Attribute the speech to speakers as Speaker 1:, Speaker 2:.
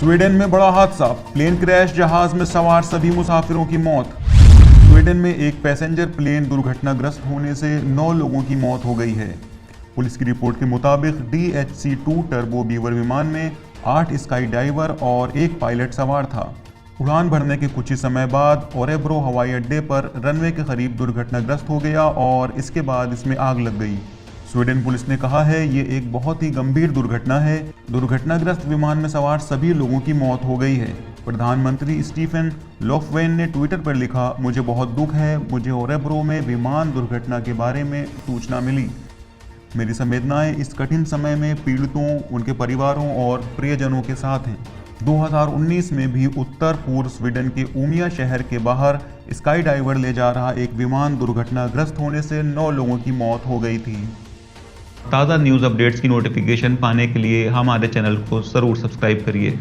Speaker 1: Sweden में बड़ा हादसा, प्लेन क्रैश, जहाज में सवार सभी मुसाफिरों की मौत। स्वीडन में एक पैसेंजर प्लेन दुर्घटनाग्रस्त होने से 9 लोगों की मौत हो गई है। पुलिस की रिपोर्ट के मुताबिक DHC-2 टर्बो बीवर विमान में 8 स्काई डाइवर और 1 पायलट सवार था। उड़ान भरने के कुछ ही समय बाद ओरेब्रो हवाई अड्डे पर रनवे के करीब दुर्घटनाग्रस्त हो गया और इसके बाद इसमें आग लग गई। स्वीडन पुलिस ने कहा है ये एक बहुत ही गंभीर दुर्घटना है। दुर्घटनाग्रस्त विमान में सवार सभी लोगों की मौत हो गई है। प्रधानमंत्री स्टीफन लोफवेन ने ट्विटर पर लिखा, मुझे बहुत दुख है, मुझे ओरेब्रो में विमान दुर्घटना के बारे में सूचना मिली। मेरी संवेदनाएं इस कठिन समय में पीड़ितों, उनके परिवारों और प्रियजनों के साथ हैं। 2019 में भी उत्तर पूर्व स्वीडन के उमिया शहर के बाहर स्काई डाइवर ले जा रहा एक विमान दुर्घटनाग्रस्त होने से 9 लोगों की मौत हो गई थी।
Speaker 2: ताज़ा न्यूज़ अपडेट्स की नोटिफिकेशन पाने के लिए हमारे चैनल को ज़रूर सब्सक्राइब करिए।